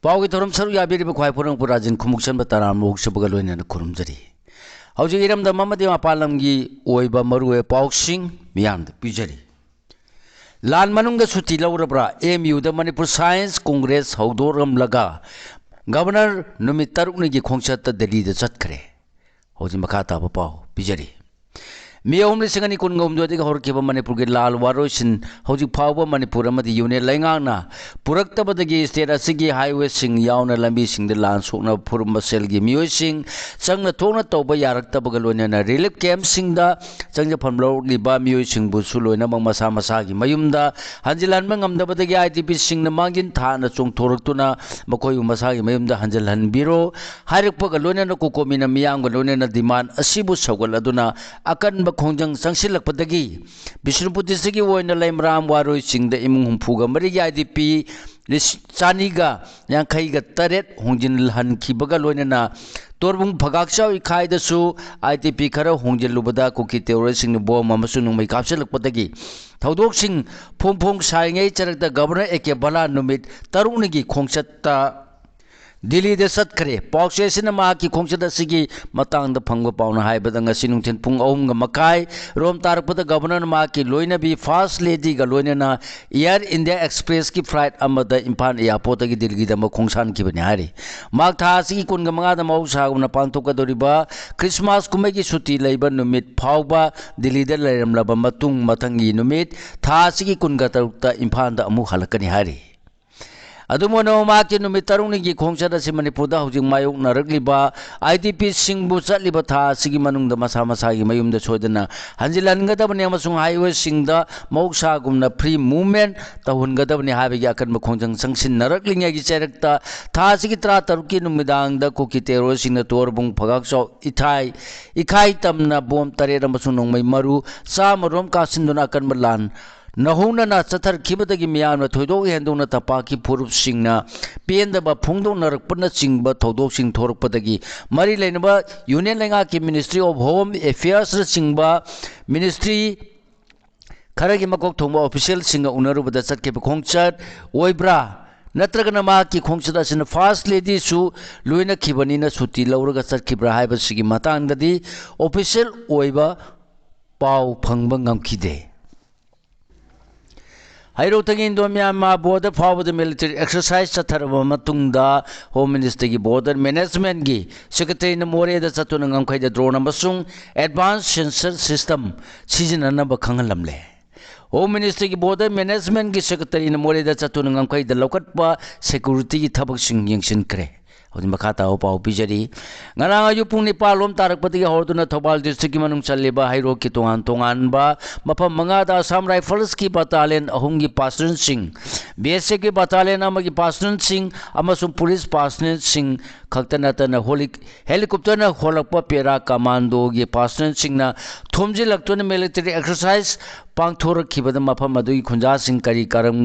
पाव की थोरम सरू याबीरिब ख्वाई पुरंग पुराजिन खुमुक्सन बताराम लोकसभा लोइना खुरुमजरी हौजिक इरमदा ममदि मापालमगी ओइबा मरुए पाउसिंग मियाम पिजरी लान मनुंग सुटी लौरब्रा एमयू द मणिपुर साइंस कांग्रेस हौदोरमलगा गवर्नर नुमित तरुकनिगी खोंगचत दिल्ली द चतखरे हौजिक मखा ताबा पाउ पिजरी मियाम लिसिंगनी कुनगोमदोदि हौरकिबा मणिपुर के लाल वारोसिन हौजिक फावबा मणिपुर अमदि यूनियन लैंगांगना पुरक्तबदगी स्टेट असिगी हाईवे सिंग यावना लंबी सिंग लान सोकना फुरुम सेलगी मियोसिंग संगना थोना तौबा यारक्तबगा लोइना रिलीफ कैंप सिंगदा संग फमलौलिबा मियोसिंग बुसु लोइना मसा मसागी मयुमदा हंजिलहनबा ngamdabadagi IDP सिंगना मांगिन थाना चोंगथोरक्तुना मखोय मसागी मयुमदा हंजिलहनबिरो हाइरक्पगा लोइना कोकोमिना मियांगा लोइना डिमांड असिबु सौगलदुना अकन खोंजंग संगसिलकपदगी बिष्णुपुर डिस्ट्रिक्ट की ओइना लैमराम वारोई सिंगदा इमुंग हुंफुगा मरिगी IDP चानीगा यांखैगा तरेट होंजिन हनखिबगा लोइना तोरबुंग फगाक्साव इखाइदसु IDP खरा होंजिलुबदा कुकी टेरोरिस्टसिंग बॉम्ब अमसु नुंगमै कापसिलकपदगी थौदोकसिंग फोंफोंग साइङै चरकदा गवर्नर एके बला नुमित तरुणगी खोंगचत्ता दिल्ली दे सत्खरे पाउसेसिना माकी खोंगचद सिगी मतंग द फंग पाउना हाइबदंग सिनुंथिन पुंग अहुंग मकाई रोम तारपद गवर्नर माकी लोइनबी फास्ट लेडी ग लोइनना एयर इंडिया एक्सप्रेस की फ्लाइट अमद इम्फाल एयरपोर्ट की दिल्ली द खोंगसान की बने हारी माक था सिगी कुनग मंगा द मौसागुना पांथोकदोरिबा क्रिसमस कुमै की छुट्टी लैब नुमित फावबा दिल्ली द लैरमलब मतुंग मथंगी नुमित था सिगी कुनग तरुक्ता इम्फाल द अमु हलकनी हारी अदुमोनो माकी नुमित तरुणगी खोंगचद सि मणिपुरदा हौजिक मायोकनरक्लिबा IDP सिंगबु चतलिबा था सिगी मनुंगदा मसा मसागी मयुमदा सोदना हंजिलनगदबने अमसुंग हाईवे सिंगदा मौसागुमना फ्री मूवमेंट तहुनगदबने हाबेगी अकनब खोंजंग संगसिन नरक्लिंगगी चेरक्ता था सिगी त्रा तरुकी नुमिदांगदा कुकी टेरो सिंगना तोरबुंग फगाक्सो इखाई तमना बोम तरेर अमसुंग नोंमै मरु सामरोम कासिंदुना अकनब लान नहुना चथर खिबदगी मियाम थोदोक हेंदोना तपाकी फुरुप सिंगना पेंदबा फोंदोनरकपना चिंगबा थौदोक सिंग थोरकपदगी मरी लेनबा यूनियन लेंगा की मिनिस्ट्री ऑफ होम अफेयर्स चिंगबा मिनिस्ट्री खरगी मकोक थोंबा ऑफिशियल सिंग उनरुबदा चटके खोंगचत ओइब्रा नत्रगना माकी खोंगचदा सिन फास्ट लेडी सु लुइना खिबनीना सुटी लौरगा चटकिब्रा हाइबसिगी मतांगददी ऑफिशियल ओइबा पाउ फंगबा ngamkhide हाइरोतगी इंडो म्यांमा बॉर्डर फावद मिलिट्री एक्सरसाइज चथरबा मतुंगदा होम मिनिस्टर की बॉर्डर मैनेजमेंट की सेक्रेटरी न मोरेदा चतुन ngamkhaida ड्रोन अमसुंग एडवांस सेंसर सिस्टम सिजननबा खंगलमले होम मिनिस्टर की बॉर्डर मैनेजमेंट की सेक्रेटरी न मोरेदा चतुन ngamkhaida लौकटपा सिक्योरिटी की थबक सिंग यंगसिनक्रे हौजिक मखा ताओ पाउ पिजरी ngana ayu pung nipal lom tarakpati horduna thobal district ki manung challiba hairo ki tongan tongan ba mafam manga da Assam Rifles ki battalion ahum gi paston sing BSF ki battalion amagi paston sing amasung police paston sing khaktanata na helicopter na holakpa pera commando gi paston sing na thomji laktuna military exercise पांथोर खिबद मफम अदुई खुंजा Singh करी करम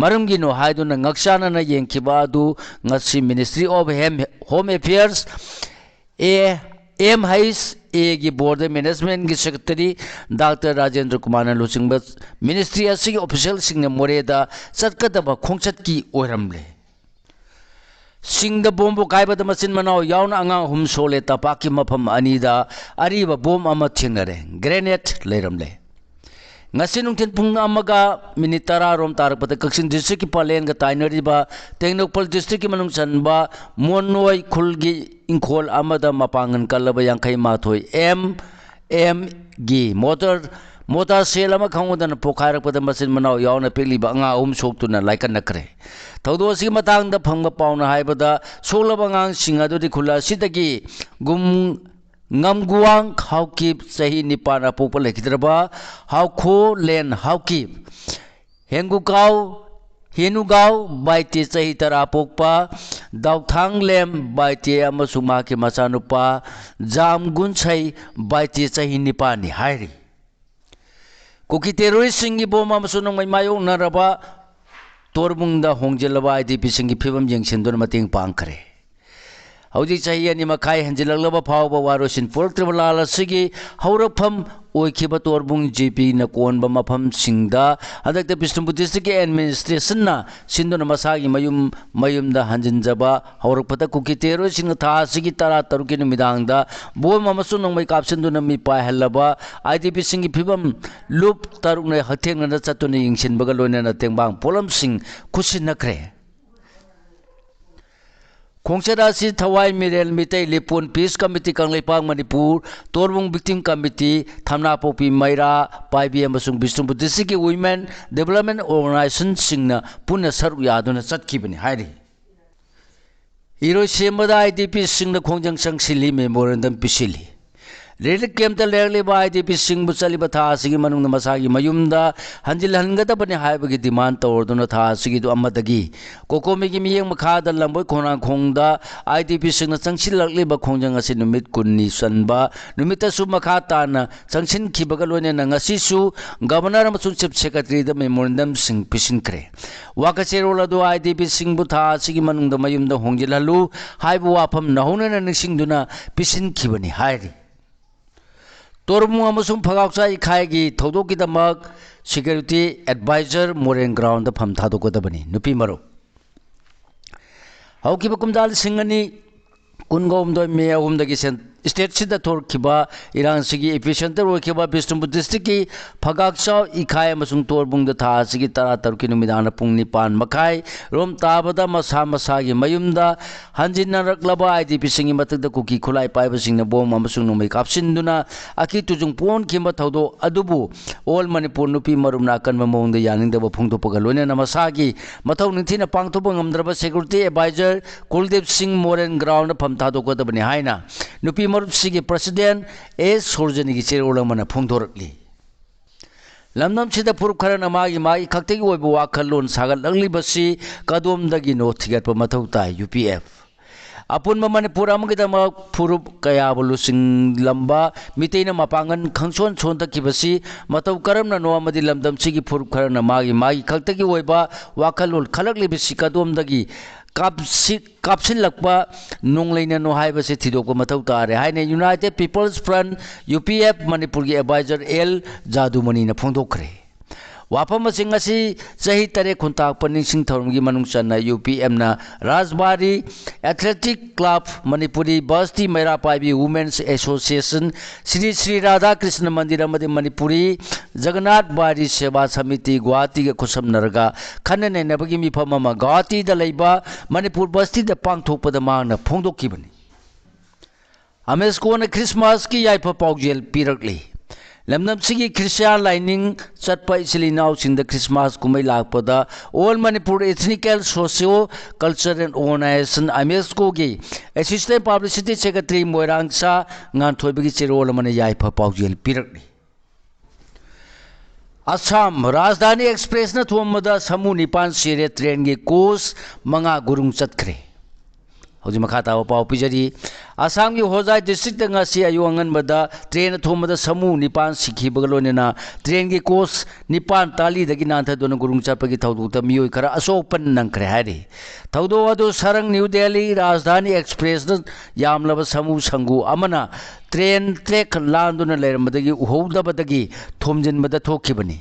मरम गिनो हाइदुना ngakshana na yengkiba adu ngasi ministry of home affairs एम हाइस ए की border management की सेक्रेटरी डॉक्टर राजेंद्र कुमार लुचिंग मिनिस्ट्री असि ऑफिशियल सिंह मोरेदा चटकदब खोंगचत की ओरमले सिंह बोम्बो कायबद मचिन मनाव याउन अंगा हुम सोले तपाकी मफम अनीदा अरीबा बोम अमा थिंगरे grenade लेरमले ngasi nungtin pung amaga minit 10 rom tarakpata Kaksin district ki palen ga tainariba Tengnokpal district ki manung chanba Monoi khulgi ingkhol amada mapangan kalaba yangkai mathoi M gi motor sel ama khangudana pokhairakpada masin manau yauna peliba anga soktuna laikan nakre thaudo si matang da phangba pauna haibada solaba ngang singa dodi khula sidagi gum ngamguang haukip sahi nipana popa lekhidraba haukho len haukip henugau baite sahi tara pokpa dauthang lem baite amasuma ke masanupa jamgun sai baite sahi nipani hairi kuki terrorist singi bom amasunong mai mayo naraba torbungda hongjelaba IDP singi phibam jengsendon mating pangkare हौजिक चाहिए नि मखाई हंजिलगलब फावब वारोसिन पुरक्त्रबलाल सिगी हौरफम ओइखिबा Torbung GP न कोनबा मफम सिंगदा हदक्ते Bishnupur district के administration ना सिंदुना मसागी मयुमदा हंजिनजबा हौरकपता cookie तेरो सिंग था सिगी तरा तरुकी नुमिदांगदा बोम अमसु नंगमै कापसिंदुना मी पाहलबा आईडीपी सिंगी फिबम लूप तरुने हथेंगना चतुने यिंगसिनबगा लोइना तेंबांग पोलम सिंग खुसिनखरे खोंगचरासी थवाई मिरेल मितै लिपुन पीस कमिटी कंगलेपांग मणिपुर तोरबुंग विक्टिम कमिटी थामनापोपी मैरा पाइबी अमसुंग बिष्णुपुर डिस्ट्रिक्ट की वुमेन डेवलपमेंट ऑर्गेनाइजेशन सिंगना पुनः सरुक यादुना चटखिबनि हाइरि इरो सेमदा आईडीपी सिंगना खोंजंग संगसिली मेमोरेंडम पिसिली रिलीफ कैंप लेरलिबा आईडीपी सिंह बुचलिबा था सिगी मनुंग मसागी मयुमदा हंजिल हंगदबने हाइबगी डिमांड तोरदुना था सिगी दु अमदगी कोकोमीगी मियंग मखादा लंबोय खोना खोंगदा आईडीपी सिंह चंगसिललिबा खोंजंग असि नुमित कुन्नी सनबा नुमितसु मखा ताना चंगसिन खिबगा लोइना ngasisu गवर्नर अमसुंग चीफ सेक्रेटरी द मेमोरेंडम सिंह पिसिनख्रे वाकचेरोल अदु आईडीपी सिंह बु था सिगी मनुंग मयुमदा होंजिलहलु हाइबु वाफम नहुना निसिंगदुना पिसिनखिबनि हाइरि तोरबुंग अमसुंग फगावचा इखाइगी थौदोकिदमक सिक्योरिटी एडवाइजर मोरेन ग्राउंड फम थादोकदबनि नुपी मरो हौकिबा कुमदाल सिंगनी कुनगोमदो मे अहुमदगी स्टेट सिदा थोरखिबा इरांसिगी एपिसेंटर ओइखिबा बिष्णुपुर डिस्ट्रिक्ट की फगाकचाव इखाय अमसुंग तोरबुंग द था सिगी तरा तरुकी नुमिदाना पुंग 9 मखाय रोम ताबदा मसा मसागी मयुमदा हंजिनरक्लबा आईडीपी सिंगी मतकदा कुकी खुलाई पाइबा सिंगना बोम अमसुंग नुमै कापसिनदुना अकी तुजुंग पोन खिमा थौदो अदुबु ऑल मणिपुर नुपी मरुमना कन्म मोंग द यानिंगदबा फुंगदोपगा लोइना मसागी मथौ निथिना पांगथोबा ngamdraba security adviser Kuldeep Singh मोरेन ग्राउंड फम थादोकदबनि हाइना नुपी मरुपसिगी प्रेसिडेंट एस सोरजनी की चेरोलमना फोंदोरकली लमनम सिदा पुरुप खरना मागी खक्तेगी ओइबो वाखलोन सागलंगलिबसी कदोमदगी नो थिगतप मथौ ताय यूपीएफ अपुनबा मणिपुर अमगिदमक पुरुप कयाबलुसिंग लंबा मितेना मपांगन खंगसोन सोनतकिबसी मथौ करमना नो अमदि लमदम सिगी पुरुप खरना मागी खक्तेगी ओइबा वाखलोन खलकलिबसी कदोमदगी कापसिलक्पा नोंगलेना नो हाइबसे थिदोको मथौ तारे हाइने United People's Front UPF Manipur की एडवाइजर एल जादूमणि न फोंदोखरे वाफम सिंह असि चही तरे खुंताक पनिंग थौरमगी मनुंग चन्ना यूपीएम ना राजबारी एथलेटिक क्लब मणिपुरी बस्ती मैरा पाइबी वुमेन्स एसोसिएशन श्री श्री राधा कृष्ण मंदिर अमदि मणिपुरी जगन्नाथ बारी सेवा समिति गुवाहाटी के खुसमनरगा खन्ननेनबगी मिफम अमा Guwahati the लैबा Manipur Basti the पांगथोकपद मांगना फोंदोकिबनि अमेस्कोन क्रिसमस की याइफा पाउजेल पिरकली लमनम सिगी क्रिश्चियन लाइनिंग चटपा इसिलिनाउ सिंग द क्रिसमस कुमै लापदा all Manipur ethnical socio cultural organisation अमेस्को की असिस्टेंट पब्लिसिटी सेक्रेटरी मोइरांगसा nganthoi चेरोल मन याइफा पाउजेल पिरकली असम राजधानी एक्सप्रेस न थोमदा समूह 9 सिरे ट्रेन की कोस 5 गुरुंग चतखरे हौजी मखाता पाउ पिजरी असम की Hojai district ngasi ayu anganbada train थोमदा समूह 9 सिखिबग लोनेना ट्रेन की कोस 9 ताली दगी नाथा दोन गुरुंग चपगी थौदुता मियोय खरा असोपन नंखरे हारी थौदो अदो सरंग न्यू दिल्ली राजधानी एक्सप्रेस न यामलब समूह संगु अमना ट्रेन ट्रैक लांदुना लेरमदगी उहौदबदगी थोमजिनबदा थोखिबनी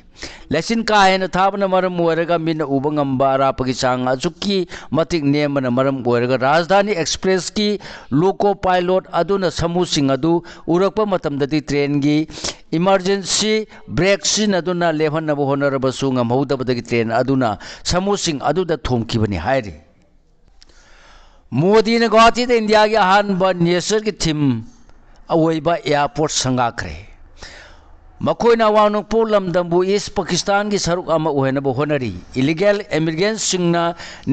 लेसिन का हेन थाबना मरम ओरगा मिन उबंगंबा रापगी चांग अजुकी मतिक नेमना मरम ओरगा राजधानी एक्सप्रेस की लोको पायलट अदुना समूह सिंह अदु उरकपा मतमददी ट्रेन की इमरजेंसी ब्रेक सिन अदुना लेहनब होनरबसु ngamhौदबदगी ट्रेन अदुना समूह सिंह अदुदा थोमखिबनी हाइरि मोदी ने गुवाहाटी इंडिया की अहानबा नेशनल की थीम अवैबा एयरपोर्ट संगाखरे मखोइना वानोंगपुर लमदंबु ईस्ट पाकिस्तान की सरुक अमा ओहेनब honorary illegal immigrants सिंगना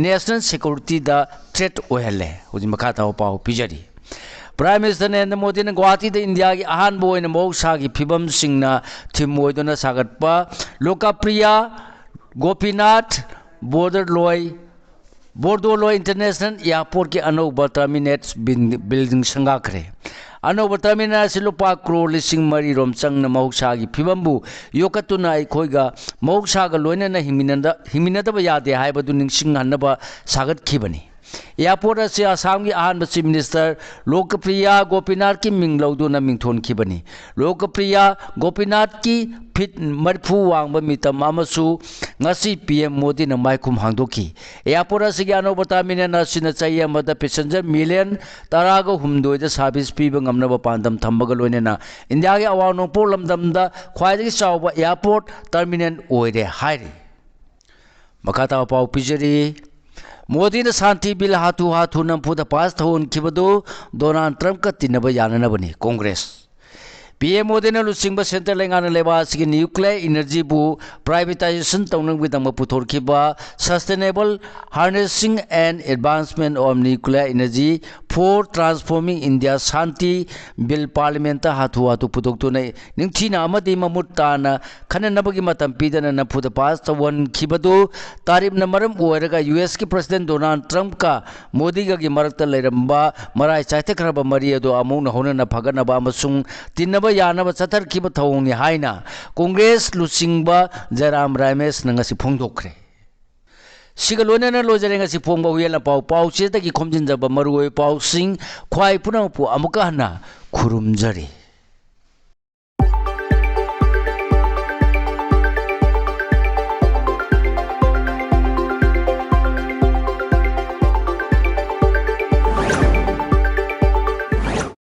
national security दा थ्रेट ओहेले हुजि मखाता पाउ पिजरी प्राइम मिनिस्टर नरेंद्र मोदी ने गुवाहाटी इंडिया की अहानब ओइना मौसा की फिबम सिंगना थीम ओइदुना सागतपा लोकप्रिया गोपीनाथ बोर्डोलोय इंटरनेशनल एयरपोर्ट के अनौब terminate building संगाखरे अनौब terminal लुपा crore 3,000 Changan मौसा की फिबमबु योकतुना अखोइगा मौसागा लोइनना हिमिनदब यादे हाइबदु निंगसिंगहनबा सागतखिबनी एयरपोर्ट असे आसाम की अहानब चीफ मिनिस्टर लोकप्रिया गोपीनाथ की मिंग लौदुना मिंथोनखिबनी लोकप्रिया गोपीनाथ की fit मरफू Wang मितम अमसु ngasi PM Modi na maikum hangdoki airport asigi anoba terminal asina chai amada passenger million taraga humdoi da service piba ngamnaba pandam thambaga loinena India gi awano polamdam da khwaidagi chawba airport terminal oire hairi makata pau pijari Modi na santi bill hatu nampuda pass thon kibado Donald Trump ka tinaba yanana bani Congress PM Modi na lusingba center lengana leba asigi nuclear energy bu privatization taunang bidang puthorkiba sustainable harnessing and advancement of nuclear energy for transforming India Shanti bill parliament ta hatu puthoktu nei ningthina amadi mamutta na khananabagi matam pidana na phuda pass tawon khibadu tarif na maram oiraga US ki president Donald Trump ka Modi ga gi marakta leiramba marai chaithekraba mari ado amung na hona na phagana ba amasung tinaba yanaba chatar kiba thawni haina Congress lusingba Jaram Ramesh nangasi phongdokre Sigalone na lojare ngasi phongba huyela pau che ta ki khomjin jaba marugoi pau sing khwai puna pu amuka na khurumjari